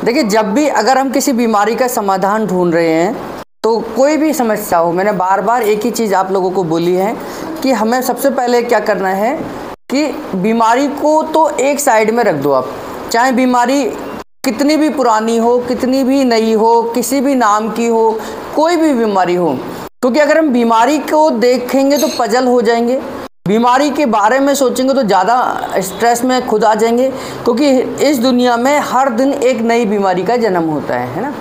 देखिए, जब भी अगर हम किसी बीमारी का समाधान ढूंढ रहे हैं तो कोई भी समस्या हो, मैंने बार बार एक ही चीज़ आप लोगों को बोली है कि हमें सबसे पहले क्या करना है कि बीमारी को तो एक साइड में रख दो आप। चाहे बीमारी कितनी भी पुरानी हो, कितनी भी नई हो, किसी भी नाम की हो, कोई भी बीमारी हो, क्योंकि अगर हम बीमारी को देखेंगे तो पजल हो जाएंगे, बीमारी के बारे में सोचेंगे तो ज़्यादा स्ट्रेस में खुद आ जाएंगे, क्योंकि इस दुनिया में हर दिन एक नई बीमारी का जन्म होता है ना,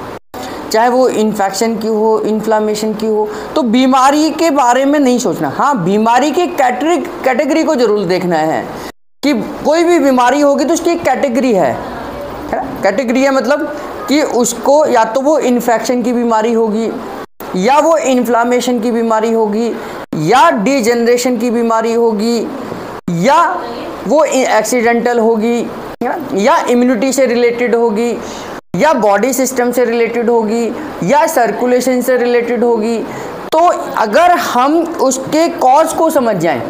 चाहे वो इन्फेक्शन की हो, इन्फ्लामेशन की हो। तो बीमारी के बारे में नहीं सोचना, हाँ बीमारी की कैटेगरी को जरूर देखना है कि कोई भी बीमारी होगी तो उसकी एक कैटेगरी है ना। कैटेगरी है मतलब कि उसको या तो वो इन्फेक्शन की बीमारी होगी, या वो इन्फ्लामेशन की बीमारी होगी, या डिजेनरेशन की बीमारी होगी, या वो एक्सीडेंटल होगी, या इम्यूनिटी से रिलेटेड होगी, या बॉडी सिस्टम से रिलेटेड होगी, या सर्कुलेशन से रिलेटेड होगी। तो अगर हम उसके कॉज को समझ जाएं,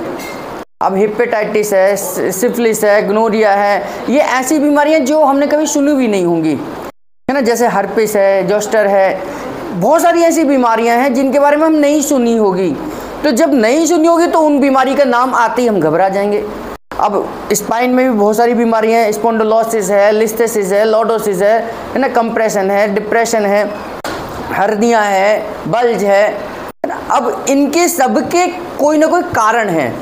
अब हेपेटाइटिस है, सिफिलिस है, गोनोरिया है, ये ऐसी बीमारियां जो हमने कभी सुनी भी नहीं होंगी, है ना, जैसे हर्पिस है, जोस्टर है, बहुत सारी ऐसी बीमारियां हैं जिनके बारे में हम नहीं सुनी होगी। तो जब नहीं सुनी होगी तो उन बीमारी का नाम आते ही हम घबरा जाएंगे। अब स्पाइन में भी बहुत सारी बीमारियां हैं, स्पॉन्डिलोसिस है, लिस्थेसिस है, लॉर्डोसिस है ना, कंप्रेशन है, डिप्रेशन है, हर्निया है, बल्ज है ना। अब इनके सबके कोई ना कोई कारण है,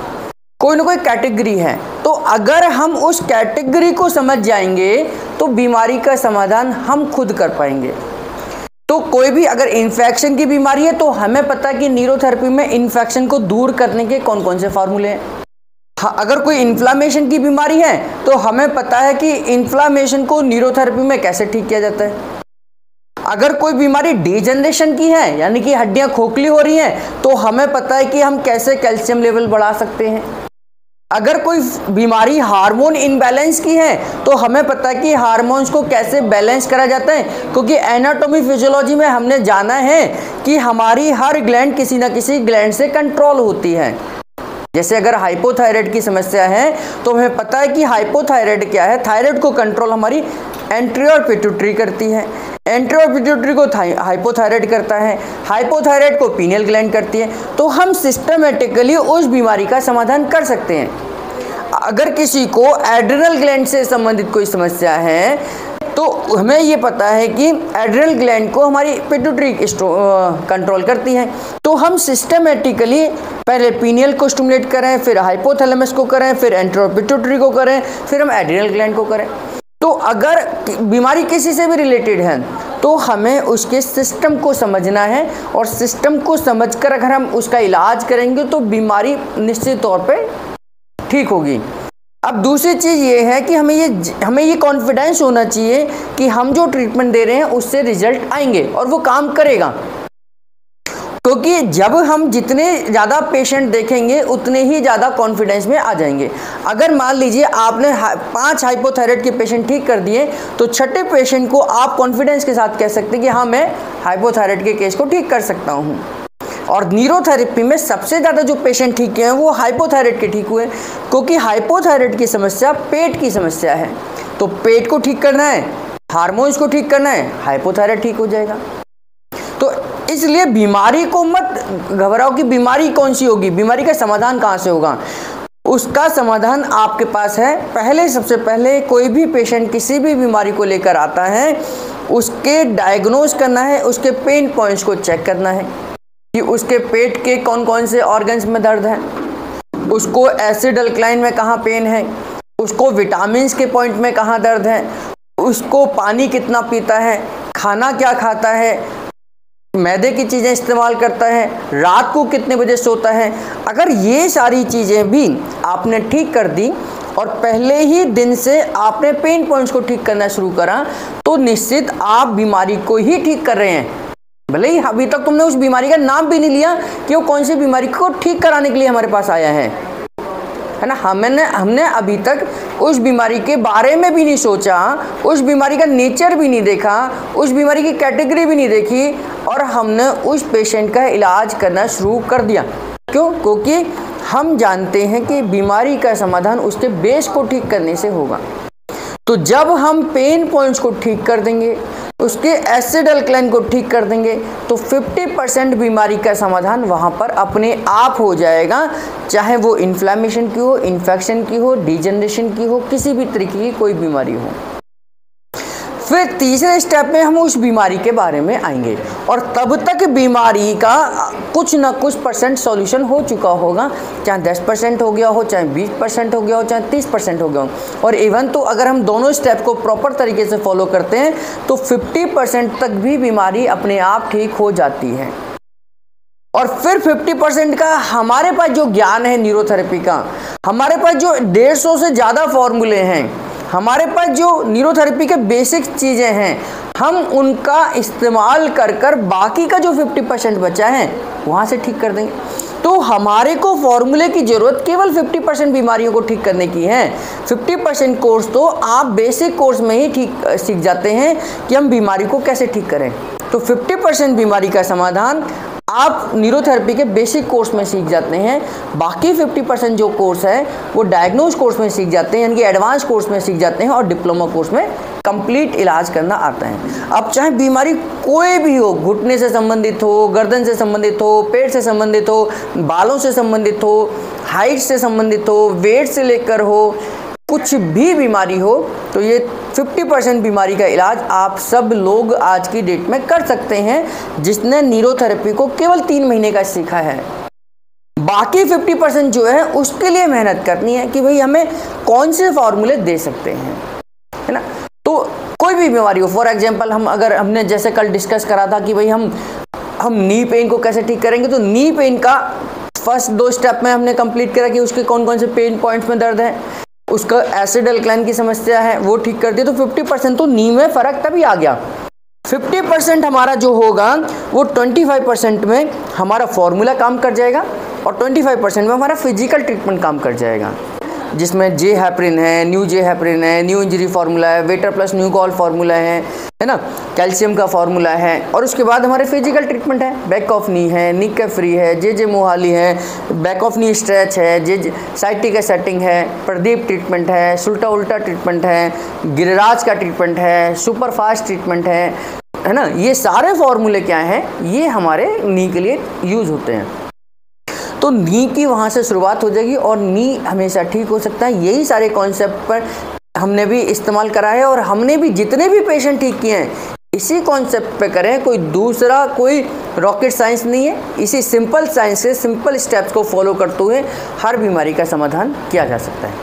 कोई ना कोई कैटेगरी है। तो अगर हम उस कैटेगरी को समझ जाएंगे तो बीमारी का समाधान हम खुद कर पाएंगे। तो कोई भी अगर इन्फेक्शन की बीमारी है तो हमें पता है कि न्यूरोथेरेपी में इन्फेक्शन को दूर करने के कौन कौन से फार्मूले हैं। हाँ, अगर कोई इन्फ्लामेशन की बीमारी है तो हमें पता है कि इन्फ्लामेशन को न्यूरोथेरेपी में कैसे ठीक किया जाता है। अगर कोई बीमारी डिजेनरेशन की है, यानी कि हड्डियां खोखली हो रही हैं, तो हमें पता है कि हम कैसे कैल्शियम लेवल बढ़ा सकते हैं। अगर कोई बीमारी हार्मोन इनबैलेंस की है तो हमें पता है कि हार्मोन्स को कैसे बैलेंस करा जाता है, क्योंकि एनाटॉमी फिजियोलॉजी में हमने जाना है कि हमारी हर ग्लैंड किसी ना किसी ग्लैंड से कंट्रोल होती है। जैसे अगर हाइपोथायराइड की समस्या है तो हमें पता है कि हाइपोथायराइड क्या है। थायराइड को कंट्रोल हमारी एंटीरियर पिट्यूटरी करती है, एंटीरियर पिट्यूटरी को हाइपोथायराइड करता है, हाइपोथायराइड को पीनियल ग्लैंड करती है। तो हम सिस्टमेटिकली उस बीमारी का समाधान कर सकते हैं। अगर किसी को एड्रिनल ग्लैंड से संबंधित कोई समस्या है तो हमें ये पता है कि एड्रिनल ग्लैंड को हमारी पिट्यूटरी कंट्रोल करती है। तो हम सिस्टमेटिकली पहले पीनियल को स्टिमुलेट करें, फिर हाइपोथैलेमस को करें, फिर एंटीरियर पिट्यूटरी को करें, फिर हम एड्रिनल ग्लैंड को करें। तो अगर बीमारी किसी से भी रिलेटेड है तो हमें उसके सिस्टम को समझना है, और सिस्टम को समझकर अगर हम उसका इलाज करेंगे तो बीमारी निश्चित तौर पे ठीक होगी। अब दूसरी चीज़ ये है कि हमें ये कॉन्फिडेंस होना चाहिए कि हम जो ट्रीटमेंट दे रहे हैं उससे रिजल्ट आएंगे और वो काम करेगा। क्योंकि जब हम जितने ज़्यादा पेशेंट देखेंगे उतने ही ज़्यादा कॉन्फिडेंस में आ जाएंगे। अगर मान लीजिए आपने 5 हाइपोथायराइड के पेशेंट ठीक कर दिए तो छठे पेशेंट को आप कॉन्फिडेंस के साथ कह सकते हैं कि हाँ, मैं हाइपोथायराइड के केस को ठीक कर सकता हूँ। और न्यूरोथेरेपी में सबसे ज़्यादा जो पेशेंट ठीक हुए हैं वो हाइपोथायराइड के ठीक हुए, क्योंकि हाइपोथायराइड की समस्या पेट की समस्या है। तो पेट को ठीक करना है, हार्मोन्स को ठीक करना है, हाइपोथायराइड ठीक हो जाएगा। तो इसलिए बीमारी को मत घबराओ कि बीमारी कौन सी होगी, बीमारी का समाधान कहाँ से होगा। उसका समाधान आपके पास है। सबसे पहले कोई भी पेशेंट किसी भी बीमारी को लेकर आता है, उसके डायग्नोज करना है, उसके पेन पॉइंट्स को चेक करना है कि उसके पेट के कौन कौन से ऑर्गन्स में दर्द है, उसको एसिड अल्कलाइन में कहाँ पेन है, उसको विटामिन्स के पॉइंट में कहाँ दर्द है, उसको पानी कितना पीता है, खाना क्या खाता है, मैदे की चीज़ें इस्तेमाल करता है, रात को कितने बजे सोता है। अगर ये सारी चीज़ें भी आपने ठीक कर दी और पहले ही दिन से आपने पेन पॉइंट्स को ठीक करना शुरू करा तो निश्चित आप बीमारी को ही ठीक कर रहे हैं। भले ही अभी तक तुमने उस बीमारी का नाम भी नहीं लिया कि वो कौन सी बीमारी को ठीक कराने के लिए हमारे पास आया है ना। हमने अभी तक उस बीमारी के बारे में भी नहीं सोचा, उस बीमारी का नेचर भी नहीं देखा, उस बीमारी की कैटेगरी भी नहीं देखी, और हमने उस पेशेंट का इलाज करना शुरू कर दिया। क्यों? क्योंकि हम जानते हैं कि बीमारी का समाधान उसके बेस को ठीक करने से होगा। तो जब हम पेन पॉइंट्स को ठीक कर देंगे, उसके एसिड अल्कलाइन को ठीक कर देंगे, तो 50% बीमारी का समाधान वहाँ पर अपने आप हो जाएगा, चाहे वो इन्फ्लेमेशन की हो, इन्फेक्शन की हो, डिजेनरेशन की हो, किसी भी तरीके की कोई बीमारी हो। फिर तीसरे स्टेप में हम उस बीमारी के बारे में आएंगे और तब तक बीमारी का कुछ ना कुछ परसेंट सॉल्यूशन हो चुका होगा, चाहे 10% हो गया हो, चाहे 20% हो गया हो, चाहे 30% हो गया हो। और इवन तो अगर हम दोनों स्टेप को प्रॉपर तरीके से फॉलो करते हैं तो 50% तक भी बीमारी अपने आप ठीक हो जाती है। और फिर 50% का हमारे पास जो ज्ञान है न्यूरोथेरेपी का, हमारे पास जो 150 से ज़्यादा फॉर्मूले हैं, हमारे पास जो न्यूरोथेरेपी के बेसिक चीज़ें हैं, हम उनका इस्तेमाल कर कर बाकी का जो 50% बचा है वहाँ से ठीक कर देंगे। तो हमारे को फॉर्मूले की ज़रूरत केवल 50% बीमारियों को ठीक करने की है। 50% कोर्स तो आप बेसिक कोर्स में ही ठीक सीख जाते हैं कि हम बीमारी को कैसे ठीक करें। तो 50% बीमारी का समाधान आप न्यूरोथेरेपी के बेसिक कोर्स में सीख जाते हैं, बाकी 50% जो कोर्स है वो डायग्नोज कोर्स में सीख जाते हैं, यानी कि एडवांस कोर्स में सीख जाते हैं और डिप्लोमा कोर्स में कंप्लीट इलाज करना आता है। अब चाहे बीमारी कोई भी हो, घुटने से संबंधित हो, गर्दन से संबंधित हो, पेट से संबंधित हो, बालों से संबंधित हो, हाइट से संबंधित हो, वेट से लेकर हो, कुछ भी बीमारी हो, तो ये 50% बीमारी का इलाज आप सब लोग आज की डेट में कर सकते हैं, जिसने न्यूरोथेरेपी को केवल 3 महीने का सीखा है। बाकी 50% जो है उसके लिए मेहनत करनी है कि भाई हमें कौन से फॉर्मूले दे सकते हैं, है ना। तो कोई भी बीमारी हो, फॉर एग्जांपल हमने जैसे कल डिस्कस करा था कि भाई हम नी पेन को कैसे ठीक करेंगे, तो नी पेन का फर्स्ट 2 स्टेप में हमने कंप्लीट करा कि उसके कौन कौन से पेन पॉइंट्स में दर्द है, उसका एसिड अल्कलाइन की समस्या है वो ठीक कर दिया, तो 50% तो नी में फ़र्क तभी आ गया। 50% हमारा जो होगा वो 25% में हमारा फॉर्मूला काम कर जाएगा और 25% में हमारा फिजिकल ट्रीटमेंट काम कर जाएगा, जिसमें जे हैपरिन है, न्यू जे हैपरिन है, न्यू इंजरी फार्मूला है, waiter plus new call formula है ना, कैल्शियम का फार्मूला है। और उसके बाद हमारे फिजिकल ट्रीटमेंट है, बैक ऑफ नी है, नी के फ्री है, जे मोहाली है, बैक ऑफ नी स्ट्रेच है, जे साइटिका सेटिंग है, प्रदीप ट्रीटमेंट है, सुल्टा उल्टा ट्रीटमेंट है, गिरिराज का ट्रीटमेंट है, सुपर फास्ट ट्रीटमेंट है ना। ये सारे फार्मूले क्या हैं, ये हमारे नी के लिए यूज होते हैं। तो नी की वहाँ से शुरुआत हो जाएगी और नी हमेशा ठीक हो सकता है। यही सारे कॉन्सेप्ट पर हमने भी इस्तेमाल करा है और हमने भी जितने भी पेशेंट ठीक किए हैं इसी कॉन्सेप्ट पे करें, कोई दूसरा कोई रॉकेट साइंस नहीं है। इसी सिंपल साइंस से सिंपल स्टेप्स को फॉलो करते हुए हर बीमारी का समाधान किया जा सकता है।